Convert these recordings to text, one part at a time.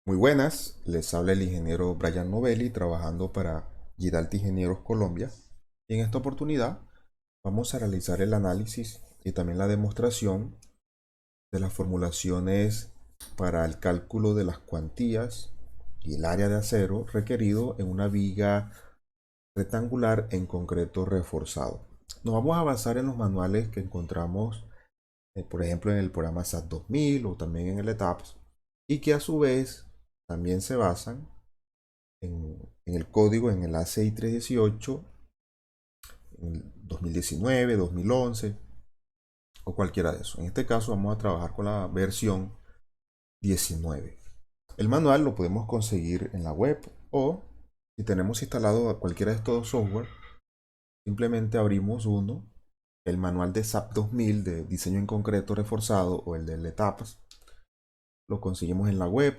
Muy buenas, les habla el ingeniero Brian Novelli trabajando para Giralta Ingenieros Colombia. Y en esta oportunidad vamos a realizar el análisis y también la demostración de las formulaciones para el cálculo de las cuantías y el área de acero requerido en una viga rectangular en concreto reforzado. Nos vamos a basar en los manuales que encontramos, por ejemplo, en el programa SAT 2000 o también en el ETAPS, y que a su vez también se basan en el código, en el ACI 318, en el 2019, 2011 o cualquiera de esos. En este caso vamos a trabajar con la versión 19. El manual lo podemos conseguir en la web o si tenemos instalado cualquiera de estos software, simplemente abrimos uno, el manual de SAP 2000 de diseño en concreto reforzado o el de etapas, lo conseguimos en la web,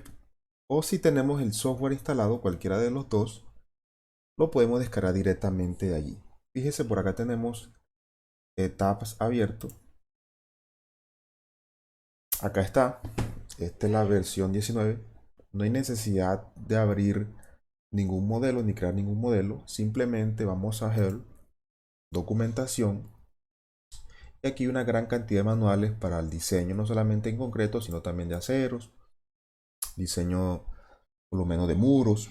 o si tenemos el software instalado, cualquiera de los dos, lo podemos descargar directamente de allí. Fíjese, por acá tenemos etapas abierto. Acá está. Esta es la versión 19. No hay necesidad de abrir ningún modelo ni crear ningún modelo. Simplemente vamos a Help, documentación. Y aquí hay una gran cantidad de manuales para el diseño, no solamente en concreto, sino también de aceros, diseño por lo menos de muros,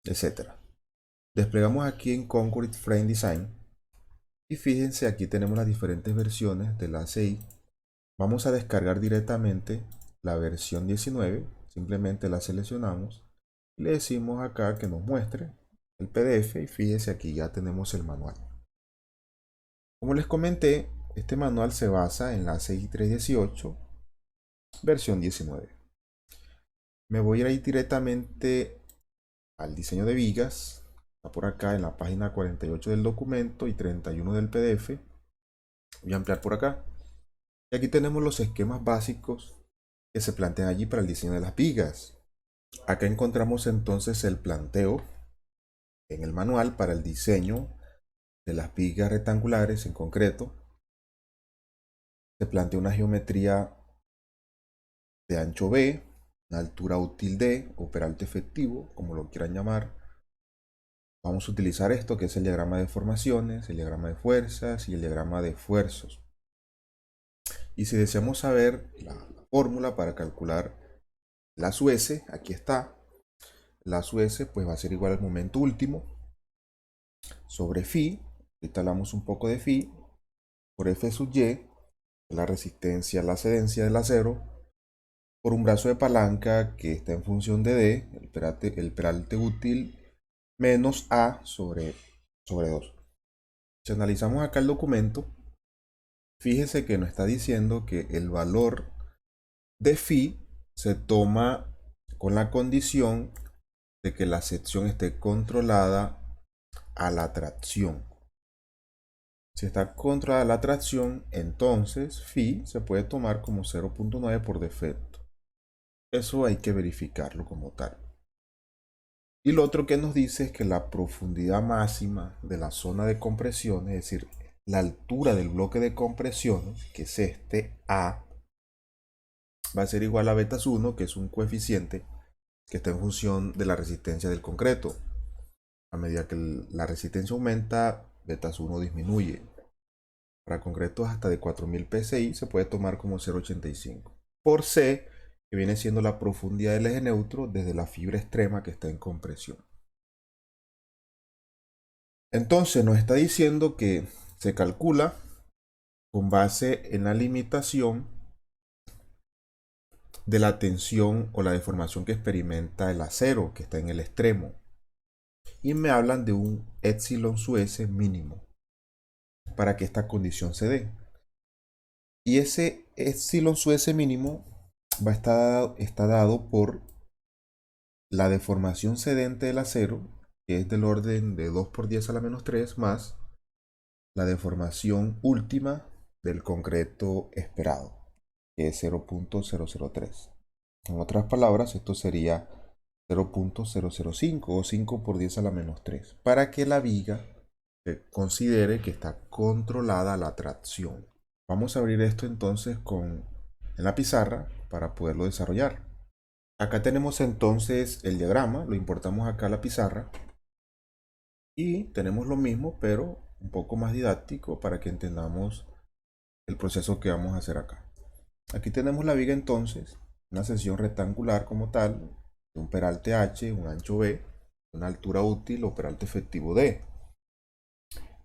etcétera. Desplegamos aquí en Concrete Frame Design. Y fíjense, aquí tenemos las diferentes versiones de la ACI. Vamos a descargar directamente la versión 19. Simplemente la seleccionamos. Y le decimos acá que nos muestre el PDF. Y fíjense, aquí ya tenemos el manual. Como les comenté, este manual se basa en la ACI 318, versión 19. Me voy a ir directamente al diseño de vigas. Está por acá en la página 48 del documento y 31 del PDF. Voy a ampliar por acá. Y aquí tenemos los esquemas básicos que se plantean allí para el diseño de las vigas. Acá encontramos entonces el planteo en el manual para el diseño de las vigas rectangulares en concreto. Se plantea una geometría de ancho B, una altura útil D o peralte efectivo, como lo quieran llamar. Vamos a utilizar esto que es el diagrama de formaciones, el diagrama de fuerzas y el diagrama de esfuerzos. Y si deseamos saber la fórmula para calcular las US, aquí está. Las US pues va a ser igual al momento último sobre phi. Instalamos un poco de phi por F sub Y, la resistencia, la cedencia del acero, por un brazo de palanca que está en función de D, el peralte útil, menos A sobre 2. Si analizamos acá el documento, fíjese que nos está diciendo que el valor de phi se toma con la condición de que la sección esté controlada a la tracción. Si está controlada la tracción, entonces phi se puede tomar como 0.9 por defecto. Eso hay que verificarlo como tal. Y lo otro que nos dice es que la profundidad máxima de la zona de compresión, es decir, la altura del bloque de compresión, que es este A, va a ser igual a betas 1, que es un coeficiente que está en función de la resistencia del concreto. A medida que la resistencia aumenta, betas 1 disminuye. Para concretos hasta de 4000 psi se puede tomar como 0.85 por C, que viene siendo la profundidad del eje neutro desde la fibra extrema que está en compresión. Entonces nos está diciendo que se calcula con base en la limitación de la tensión o la deformación que experimenta el acero que está en el extremo. Y me hablan de un epsilon su S mínimo para que esta condición se dé. Y ese epsilon su S mínimo está dado por la deformación cedente del acero, que es del orden de 2 por 10 a la menos 3, más la deformación última del concreto esperado, que es 0.003. En otras palabras, esto sería 0.005 o 5 por 10 a la menos 3, para que la viga se considere que está controlada la tracción. Vamos a abrir esto entonces en la pizarra para poderlo desarrollar. Acá tenemos entonces el diagrama, lo importamos acá a la pizarra y tenemos lo mismo, pero un poco más didáctico para que entendamos el proceso que vamos a hacer acá. Aquí tenemos la viga entonces, una sección rectangular como tal, de un peralte H, un ancho B, una altura útil o peralte efectivo D.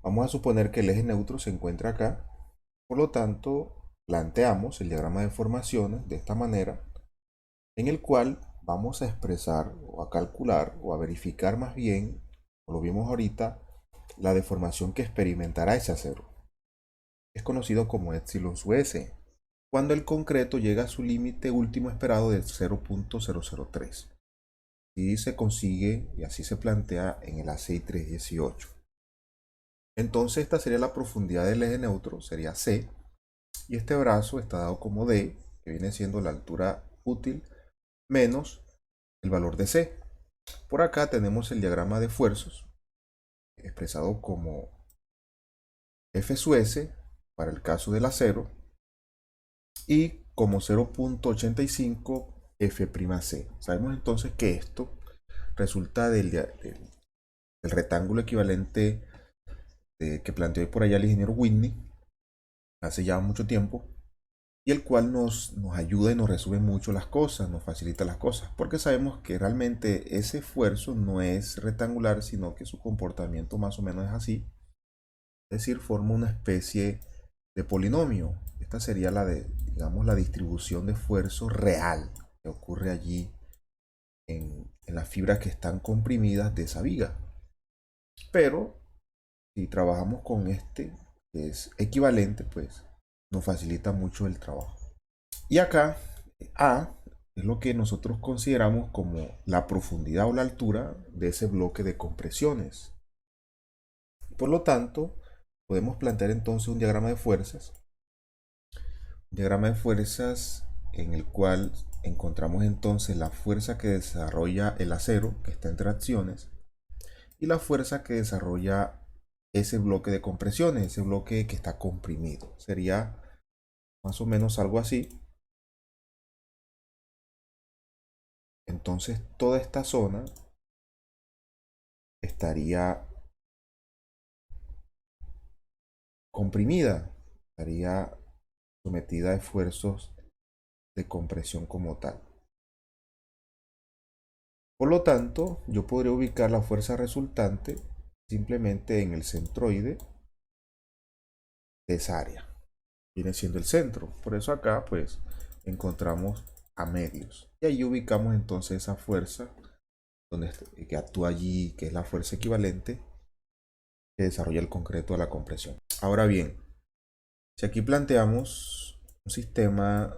Vamos a suponer que el eje neutro se encuentra acá, por lo tanto planteamos el diagrama de formaciones de esta manera, en el cual vamos a expresar o a calcular o a verificar más bien, como lo vimos ahorita, la deformación que experimentará ese acero. Es conocido como epsilon sub s, cuando el concreto llega a su límite último esperado de 0.003. Y se consigue, y así se plantea en el ACI 318. Entonces esta sería la profundidad del eje neutro, sería C, y este brazo está dado como D, que viene siendo la altura útil, menos el valor de C. Por acá tenemos el diagrama de esfuerzos, expresado como F sub S para el caso del acero, y como 0.85 F'C. Sabemos entonces que esto resulta del rectángulo equivalente que planteó por allá el ingeniero Whitney hace ya mucho tiempo, y el cual nos ayuda y nos resuelve mucho las cosas, nos facilita las cosas, porque sabemos que realmente ese esfuerzo no es rectangular, sino que su comportamiento más o menos es así, es decir, forma una especie de polinomio. Esta sería digamos, la distribución de esfuerzo real que ocurre allí en las fibras que están comprimidas de esa viga. Pero si trabajamos con este, que es equivalente, pues nos facilita mucho el trabajo. Y acá, A es lo que nosotros consideramos como la profundidad o la altura de ese bloque de compresiones. Por lo tanto, podemos plantear entonces un diagrama de fuerzas. Un diagrama de fuerzas en el cual encontramos entonces la fuerza que desarrolla el acero, que está en tracciones, y la fuerza que desarrolla ese bloque de compresiones, ese bloque que está comprimido. Sería más o menos algo así. Entonces toda esta zona estaría comprimida, estaría sometida a esfuerzos de compresión como tal. Por lo tanto, yo podría ubicar la fuerza resultante simplemente en el centroide de esa área. Viene siendo el centro. Por eso acá pues encontramos a medios. Y ahí ubicamos entonces esa fuerza que actúa allí, que es la fuerza equivalente que desarrolla el concreto a la compresión. Ahora bien, si aquí planteamos un sistema,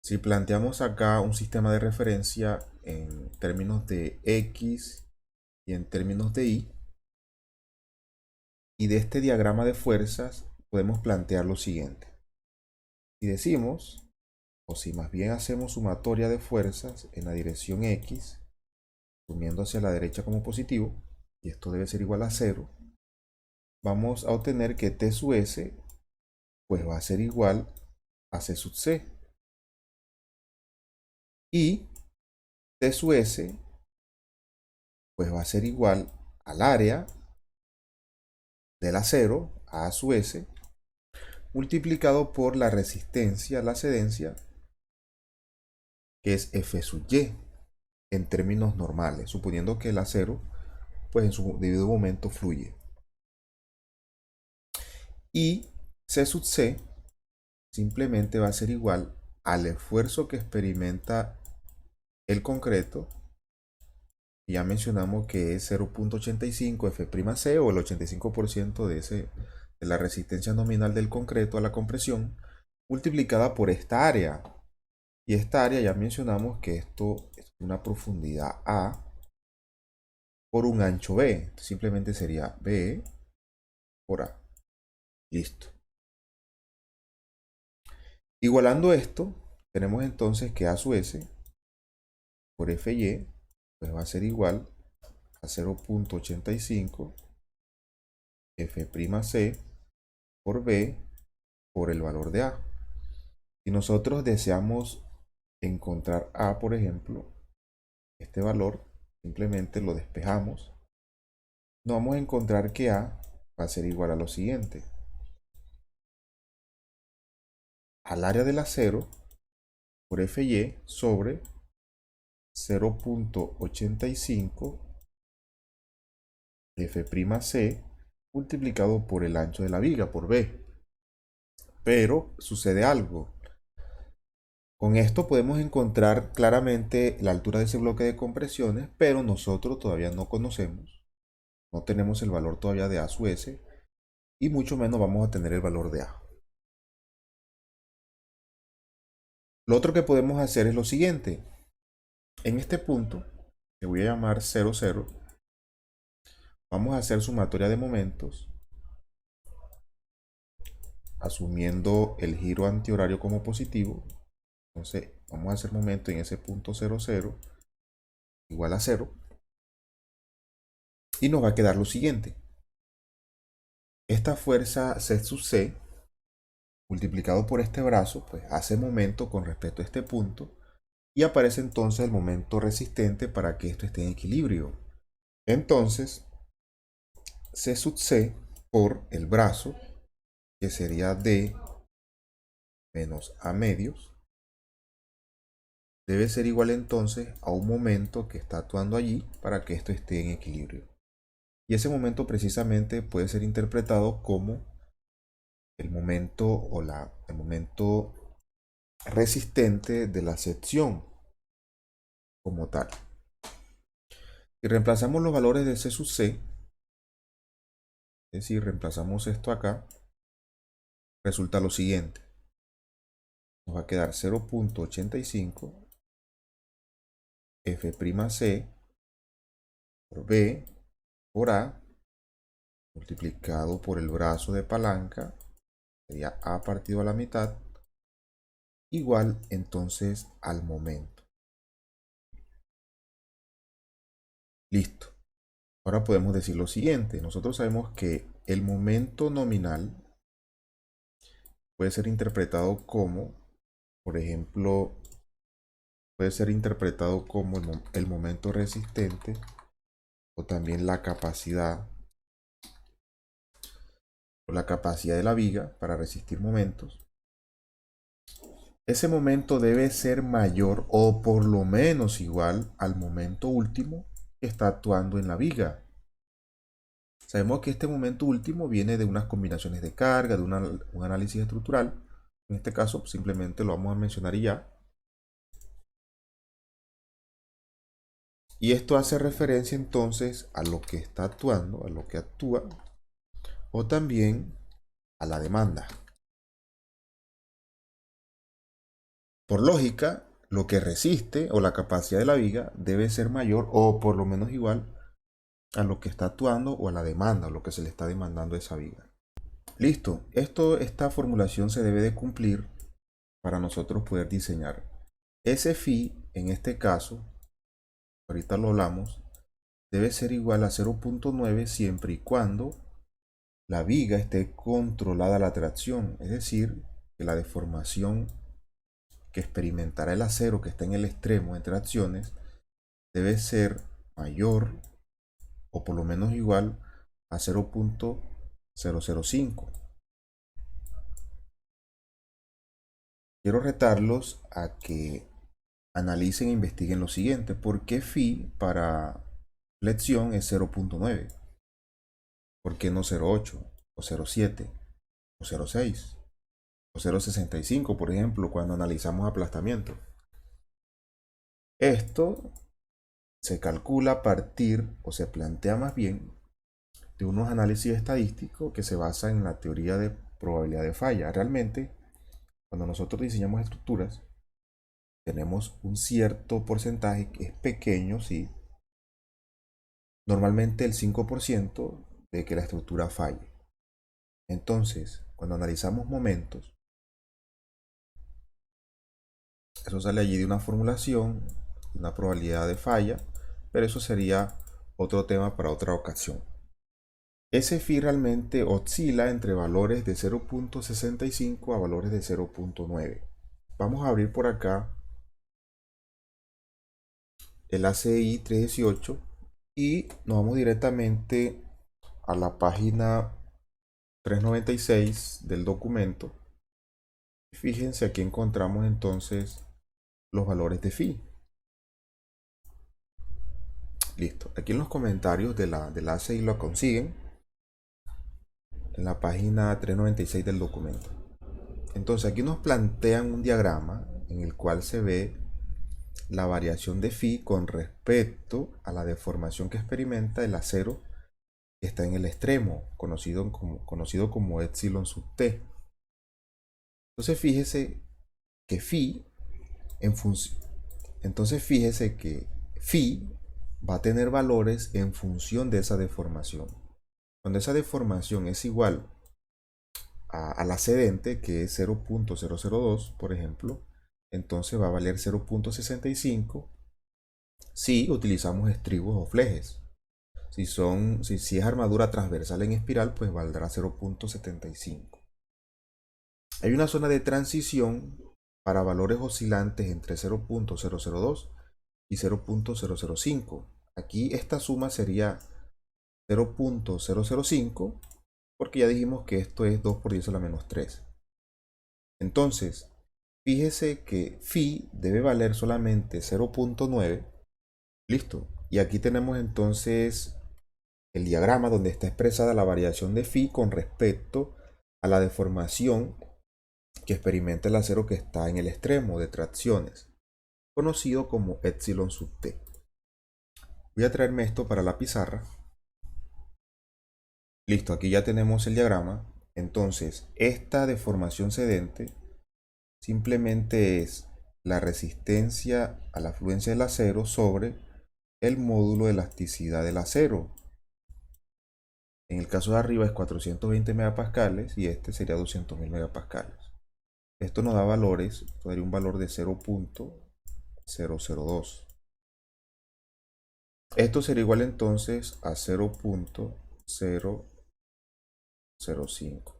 si planteamos acá un sistema de referencia en términos de X y en términos de Y, y de este diagrama de fuerzas podemos plantear lo siguiente. Si decimos, o si más bien hacemos sumatoria de fuerzas en la dirección X, sumiendo hacia la derecha como positivo, y esto debe ser igual a 0, vamos a obtener que T sub S pues va a ser igual a C sub C. Y T sub S pues va a ser igual al área del acero, A sub S, multiplicado por la resistencia, la cedencia, que es F sub Y, en términos normales, suponiendo que el acero pues en su debido momento fluye. Y C sub C simplemente va a ser igual al esfuerzo que experimenta el concreto. Y ya mencionamos que es 0.85 F'C, o el 85% de la resistencia nominal del concreto a la compresión, multiplicada por esta área. Y esta área ya mencionamos que esto es una profundidad A por un ancho B. Simplemente sería B por A. Listo. Igualando esto, tenemos entonces que A sub S por Fy pues va a ser igual a 0.85 F'C por B por el valor de A. Si nosotros deseamos encontrar A, por ejemplo, este valor, simplemente lo despejamos. Nos vamos a encontrar que A va a ser igual a lo siguiente. Al área del acero por FY sobre 0.85 F'C multiplicado por el ancho de la viga, por B. Pero sucede algo. Con esto podemos encontrar claramente la altura de ese bloque de compresiones, pero nosotros todavía no conocemos, no tenemos el valor todavía de A sub S, y mucho menos vamos a tener el valor de A. Lo otro que podemos hacer es lo siguiente. En este punto, que voy a llamar 0, 0, vamos a hacer sumatoria de momentos, asumiendo el giro antihorario como positivo. Entonces, vamos a hacer momento en ese punto 0, 0, igual a 0. Y nos va a quedar lo siguiente. Esta fuerza C sub C, multiplicado por este brazo, pues hace momento con respecto a este punto. Y aparece entonces el momento resistente para que esto esté en equilibrio. Entonces, C sub C por el brazo, que sería D menos A medios, debe ser igual entonces a un momento que está actuando allí para que esto esté en equilibrio. Y ese momento precisamente puede ser interpretado como el momento o el momento resistente de la sección como tal. Si reemplazamos los valores de C sub C, es decir, reemplazamos esto acá, resulta lo siguiente. Nos va a quedar 0.85 F'C por B por A multiplicado por el brazo de palanca, sería A partido a la mitad, igual entonces al momento. Listo. Ahora podemos decir lo siguiente. Nosotros sabemos que el momento nominal puede ser interpretado como, por ejemplo, puede ser interpretado como el momento resistente o también la capacidad de la viga para resistir momentos. Ese momento debe ser mayor o por lo menos igual al momento último que está actuando en la viga. Sabemos que este momento último viene de unas combinaciones de carga, de un análisis estructural. En este caso simplemente lo vamos a mencionar y ya. Y esto hace referencia entonces a lo que está actuando, a lo que actúa, o también a la demanda. Por lógica, lo que resiste o la capacidad de la viga debe ser mayor o por lo menos igual a lo que está actuando o a la demanda, o lo que se le está demandando a esa viga. Listo, esta formulación se debe de cumplir para nosotros poder diseñar. Ese phi, en este caso, ahorita lo hablamos, debe ser igual a 0.9 siempre y cuando la viga esté controlada a la tracción, es decir, que la deformación que experimentará el acero que está en el extremo entre acciones debe ser mayor o por lo menos igual a 0.005. Quiero retarlos a que analicen e investiguen lo siguiente. ¿Por qué phi para flexión es 0.9? ¿Por qué no 0.8 o 0.7 o 0.6 o 0.65, por ejemplo, cuando analizamos aplastamiento? Esto se calcula a partir, o se plantea más bien, de unos análisis estadísticos que se basan en la teoría de probabilidad de falla. Realmente, cuando nosotros diseñamos estructuras, tenemos un cierto porcentaje que es pequeño, sí, normalmente el 5% de que la estructura falle. Entonces, cuando analizamos momentos, eso sale allí de una formulación, una probabilidad de falla, pero eso sería otro tema para otra ocasión. Ese phi realmente oscila entre valores de 0.65 a valores de 0.9. Vamos a abrir por acá el ACI 318 y nos vamos directamente a la página 396 del documento. Fíjense, aquí encontramos entonces los valores de phi. Listo. Aquí en los comentarios de la ACI lo consiguen en la página 396 del documento. Entonces aquí nos plantean un diagrama en el cual se ve la variación de phi con respecto a la deformación que experimenta el acero que está en el extremo, conocido como epsilon sub t. Entonces fíjese que phi en función, entonces fíjese que phi va a tener valores en función de esa deformación. Cuando esa deformación es igual a la cedente, que es 0.002, por ejemplo, entonces va a valer 0.65 si utilizamos estribos o flejes. Si es armadura transversal en espiral, pues valdrá 0.75. Hay una zona de transición para valores oscilantes entre 0.002 y 0.005. Aquí esta suma sería 0.005 porque ya dijimos que esto es 2 por 10 a la menos 3. Entonces, fíjese que phi debe valer solamente 0.9. Listo. Y aquí tenemos entonces el diagrama donde está expresada la variación de phi con respecto a la deformación que experimenta el acero que está en el extremo de tracciones, conocido como epsilon sub t. Voy a traerme esto para la pizarra. Listo, aquí ya tenemos el diagrama. Entonces, esta deformación cedente simplemente es la resistencia a la fluencia del acero sobre el módulo de elasticidad del acero. En el caso de arriba es 420 megapascales y este sería 200.000 megapascales. Esto nos da valores, esto daría un valor de 0.002. Esto sería igual entonces a 0.005.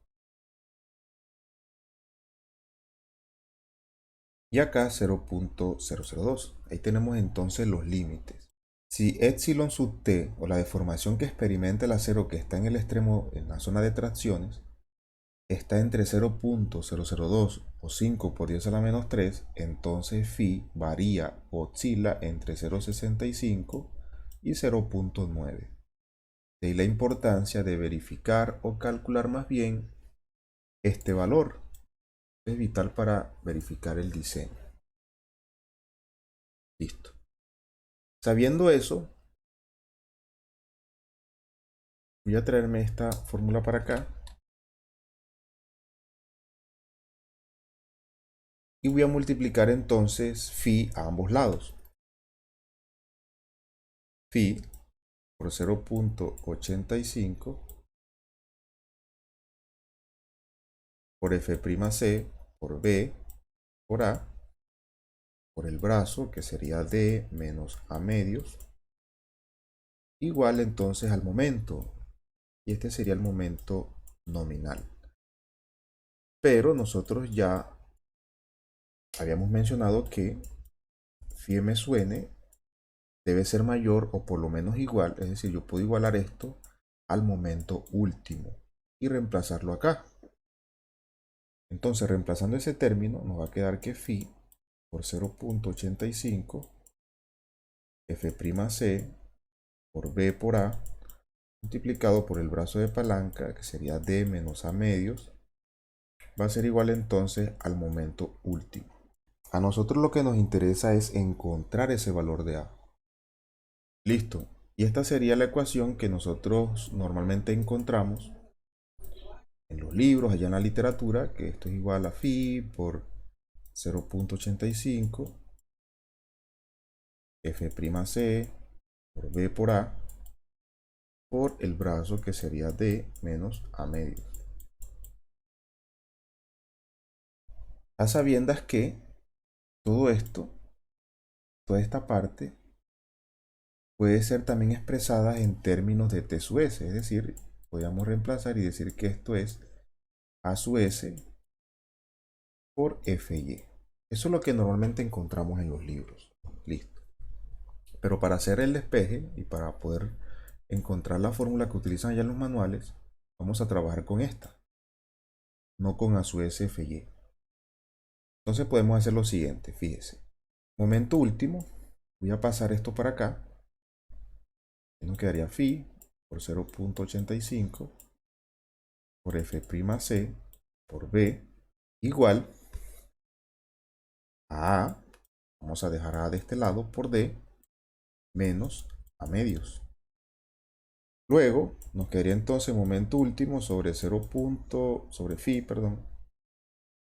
Y acá 0.002. Ahí tenemos entonces los límites. Si epsilon sub t, o la deformación que experimenta el acero que está en el extremo en la zona de tracciones, está entre 0.002 o 5 por 10 a la menos 3, entonces phi varía o oscila entre 0.65 y 0.9. De ahí la importancia de verificar o calcular más bien este valor. Es vital para verificar el diseño. Listo. Sabiendo eso, voy a traerme esta fórmula para acá y voy a multiplicar entonces phi a ambos lados. Phi por 0.85 por F'C por B por A por el brazo, que sería D menos A medios, igual entonces al momento. Y este sería el momento nominal. Pero nosotros ya habíamos mencionado que phi m sub n debe ser mayor o por lo menos igual, es decir, yo puedo igualar esto al momento último y reemplazarlo acá. Entonces, reemplazando ese término, nos va a quedar que phi por 0.85 F'C por B por A multiplicado por el brazo de palanca, que sería D menos A medios, va a ser igual entonces al momento último. A nosotros lo que nos interesa es encontrar ese valor de A. Listo. Y esta sería la ecuación que nosotros normalmente encontramos en los libros, allá en la literatura, que esto es igual a phi por 0.85 F'C por B por A por el brazo, que sería D menos A medios. A sabiendas que todo esto, toda esta parte, puede ser también expresada en términos de T sub S, es decir, podríamos reemplazar y decir que esto es A sub S por Fy. Eso es lo que normalmente encontramos en los libros. Listo. Pero para hacer el despeje y para poder encontrar la fórmula que utilizan ya en los manuales, vamos a trabajar con esta, no con a su SFY. Entonces podemos hacer lo siguiente, fíjese. Momento último, voy a pasar esto para acá. Y nos quedaría phi por 0.85 por f'c por b igual a A. Vamos a dejar A de este lado por D menos A medios. Luego nos quedaría entonces momento último sobre 0. Sobre phi, perdón,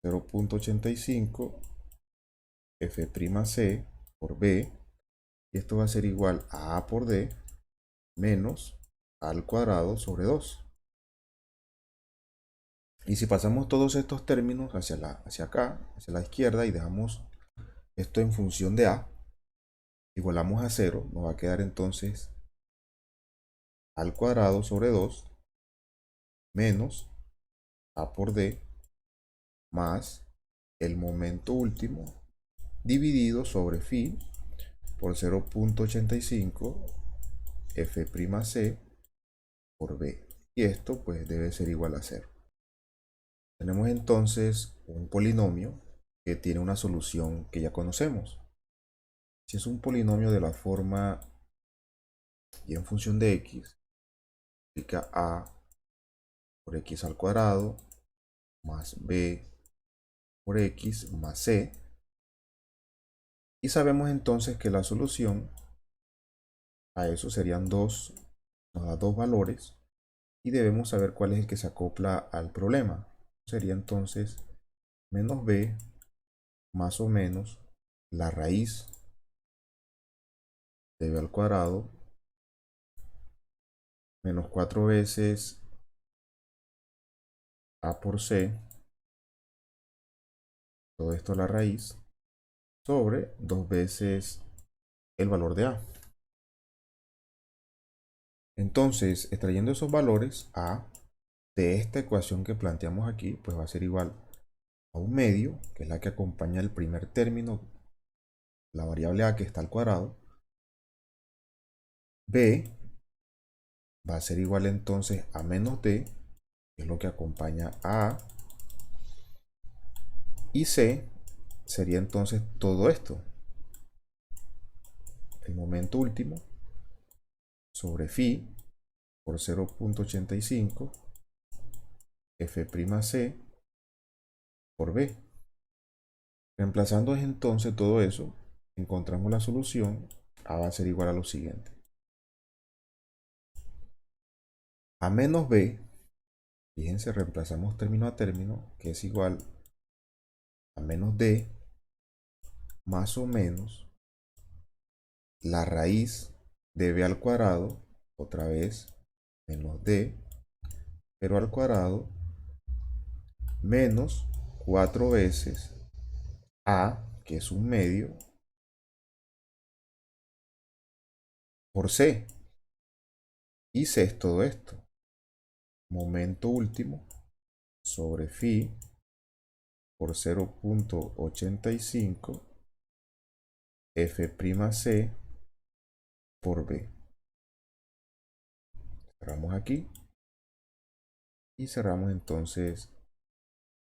0.85 f'c por b, y esto va a ser igual a A por D menos A al cuadrado sobre 2. Y si pasamos todos estos términos hacia acá, hacia la izquierda, y dejamos esto en función de A, igualamos a 0, nos va a quedar entonces A al cuadrado sobre 2 menos A por D más el momento último dividido sobre phi por 0.85 f'c por b. Y esto pues debe ser igual a 0. Tenemos entonces un polinomio que tiene una solución que ya conocemos. Si es un polinomio de la forma y en función de x, significa a por x al cuadrado más b por x más c. Y sabemos entonces que la solución a eso serían dos, nos da dos valores, y debemos saber cuál es el que se acopla al problema. Sería entonces menos b más o menos la raíz de b al cuadrado menos 4 veces a por c, todo esto a la raíz, sobre 2 veces el valor de a. Entonces, extrayendo esos valores, a de esta ecuación que planteamos aquí, pues va a ser igual a un medio, que es la que acompaña el primer término, la variable a que está al cuadrado. B va a ser igual entonces a menos d, que es lo que acompaña a A. Y c sería entonces todo esto, el momento último, sobre phi por 0.85 f'c por b. Reemplazando entonces todo eso, encontramos la solución. A va a ser igual a lo siguiente. A menos b, fíjense, reemplazamos término a término, que es igual a menos d más o menos la raíz de b al cuadrado, otra vez, menos d, pero al cuadrado, menos 4 veces a, que es un medio, por c. Y c es todo esto. Momento último sobre phi por 0.85 f'c por b. Cerramos aquí y cerramos entonces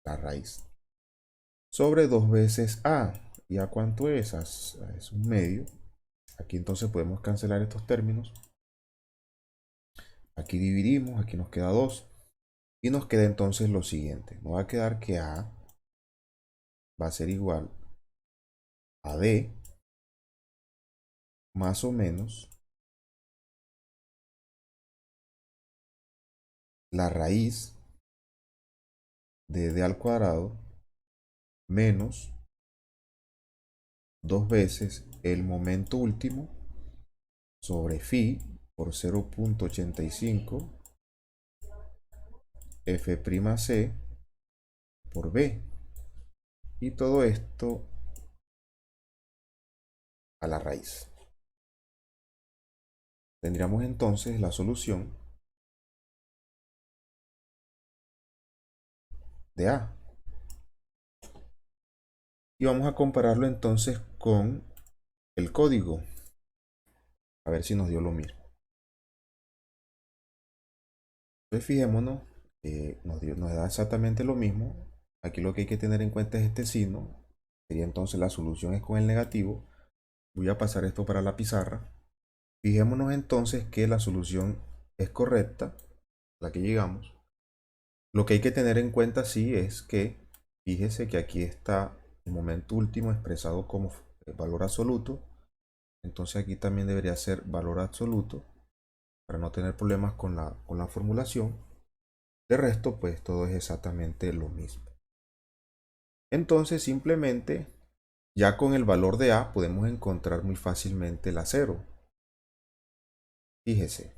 la raíz. Sobre 2 veces a. ¿Y a cuánto es? Es un medio. Aquí entonces podemos cancelar estos términos. Aquí dividimos, aquí nos queda 2. Y nos queda entonces lo siguiente. Nos va a quedar que a va a ser igual a d más o menos la raíz de d al cuadrado menos 2 veces el momento último sobre phi por 0.85 f'c por b. Y todo esto a la raíz. Tendríamos entonces la solución de a. Y vamos a compararlo entonces con el código. a ver si nos dio lo mismo. Entonces fijémonos, nos da exactamente lo mismo. Aquí lo que hay que tener en cuenta es este signo. Sería entonces la solución es con el negativo. Voy a pasar esto para la pizarra. Fijémonos entonces que la solución es correcta, la que llegamos. Lo que hay que tener en cuenta sí es que, fíjese que aquí está el momento último expresado como valor absoluto. Entonces aquí también debería ser valor absoluto para no tener problemas con la formulación. De resto, pues todo es exactamente lo mismo. Entonces simplemente ya con el valor de A podemos encontrar muy fácilmente la cero. Fíjese,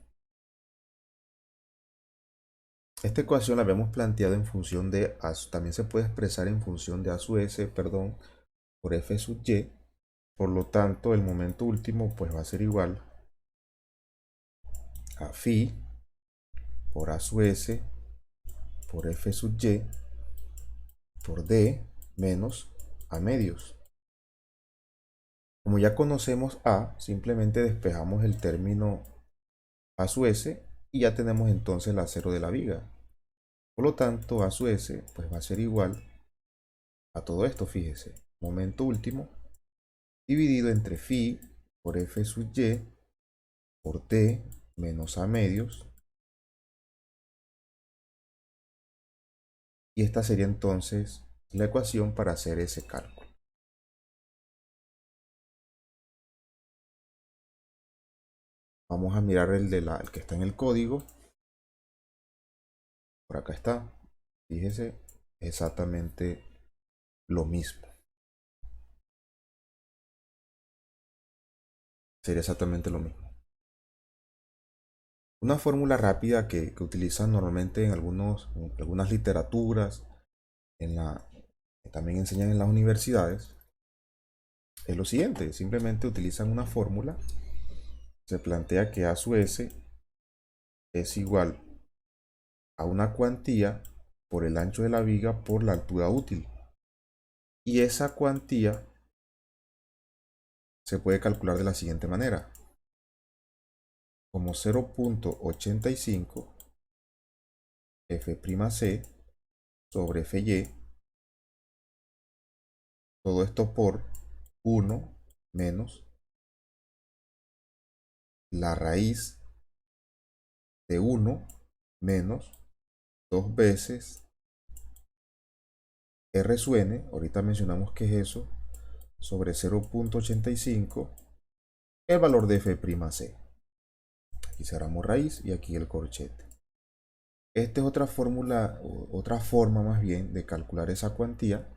esta ecuación la habíamos planteado en función de A, también se puede expresar en función de A sub S, perdón, por F sub Y. Por lo tanto, el momento último pues va a ser igual a phi por A sub S por F sub Y por D menos A medios. Como ya conocemos A, simplemente despejamos el término A sub S y ya tenemos entonces la cero de la viga. Por lo tanto, A sub S pues va a ser igual a todo esto, fíjese. Momento último dividido entre phi por F sub Y por D menos A medios. Y esta sería entonces la ecuación para hacer ese cálculo. Vamos a mirar el que está en el código. Por acá está. Fíjese, exactamente lo mismo. Sería exactamente lo mismo. Una fórmula rápida que utilizan normalmente en algunas literaturas, que también enseñan en las universidades, es lo siguiente. Simplemente utilizan una fórmula. Se plantea que A sub S es igual a una cuantía por el ancho de la viga por la altura útil. Y esa cuantía se puede calcular de la siguiente manera. Como 0.85 F'C sobre Fy, todo esto por 1 menos la raíz de 1 menos 2 veces R sub n, ahorita mencionamos que es eso, sobre 0.85, el valor de F'C. Aquí cerramos raíz y aquí el corchete. Esta es otra fórmula, otra forma más bien de calcular esa cuantía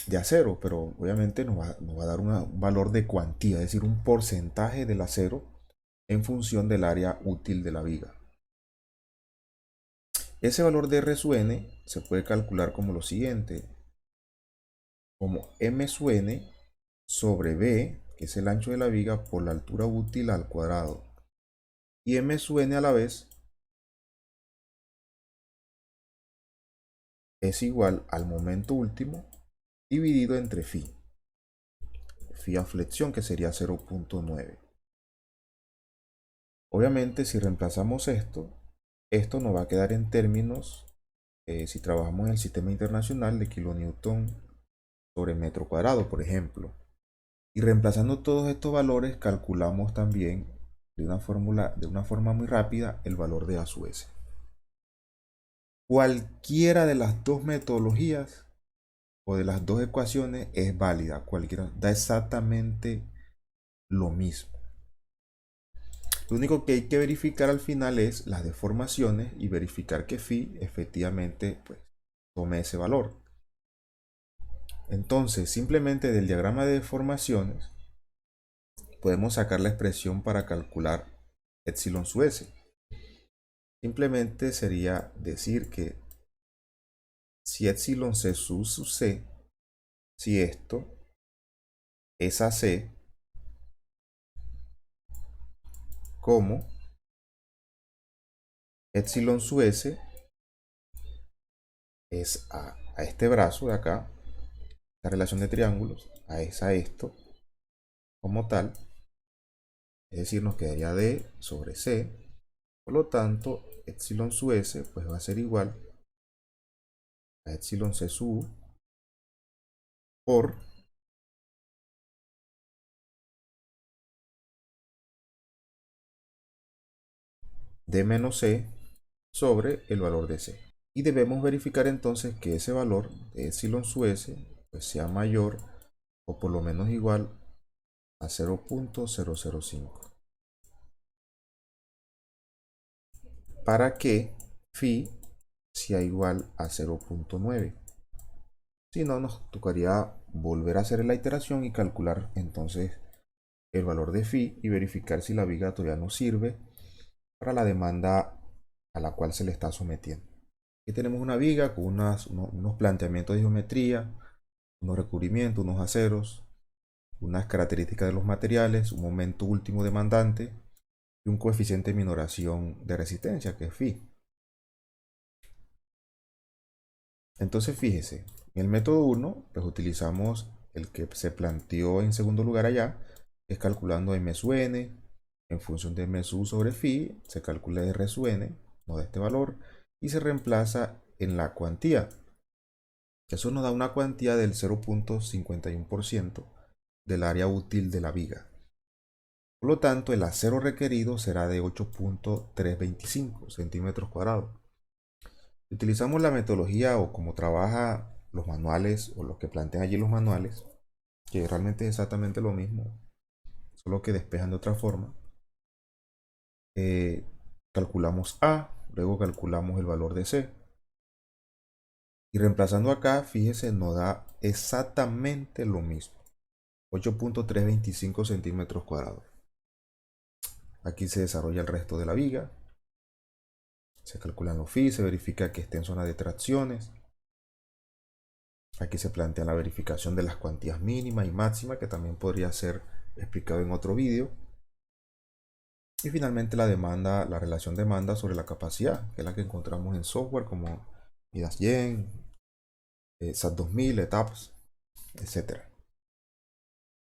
de acero, pero obviamente nos va a dar un valor de cuantía, es decir, un porcentaje del acero en función del área útil de la viga. Ese valor de R sub n se puede calcular como lo siguiente, como M sub n sobre B, que es el ancho de la viga, por la altura útil al cuadrado. Y M sub n a la vez es igual al momento último dividido entre phi. Phi a flexión, que sería 0.9. Obviamente, si reemplazamos esto nos va a quedar en términos, si trabajamos en el sistema internacional, de kilonewton sobre metro cuadrado, por ejemplo. Y reemplazando todos estos valores, calculamos también de una forma muy rápida el valor de A sub S. Cualquiera de las dos metodologías o de las dos ecuaciones es válida, cualquiera da exactamente lo mismo. Lo único que hay que verificar al final es las deformaciones y verificar que phi efectivamente pues, tome ese valor. Entonces, simplemente del diagrama de deformaciones podemos sacar la expresión para calcular epsilon sub s. Simplemente sería decir que si epsilon c sub c, si esto es AC, como epsilon sub s es a este brazo de acá, la relación de triángulos, a esto como tal, Es decir, nos quedaría D sobre C. Por lo tanto, epsilon sub S pues va a ser igual a epsilon C sub U por D menos C sobre el valor de C. Y debemos verificar entonces que ese valor de epsilon sub S pues sea mayor o por lo menos igual a 0.005 para que phi sea igual a 0.9. Si no, nos tocaría volver a hacer la iteración y calcular entonces el valor de phi y verificar si la viga todavía no sirve para la demanda a la cual se le está sometiendo. Aquí tenemos una viga con unos planteamientos de geometría, unos recubrimientos, unos aceros, unas características de los materiales, un momento último demandante y un coeficiente de minoración de resistencia que es phi. Entonces fíjese, en el método 1 pues utilizamos el que se planteó en segundo lugar allá, que es calculando m sub n, en función de m sub sobre phi, se calcula r sub n, no de este valor, y se reemplaza en la cuantía. Eso nos da una cuantía del 0.51% del área útil de la viga. Por lo tanto, el acero requerido será de 8.325 centímetros cuadrados. Si utilizamos la metodología o como trabaja los manuales o lo que plantean allí los manuales, que realmente es exactamente lo mismo, solo que despejan de otra forma, calculamos A, luego calculamos el valor de C. Y reemplazando acá, fíjese, nos da exactamente lo mismo. 8.325 centímetros cuadrados. Aquí se desarrolla el resto de la viga. Se calculan los phi, se verifica que esté en zona de tracciones. Aquí se plantea la verificación de las cuantías mínimas y máximas, que también podría ser explicado en otro vídeo. Y finalmente la demanda, la relación demanda sobre la capacidad, que es la que encontramos en software como Midas Gen, SAT 2000, ETAPS, etc.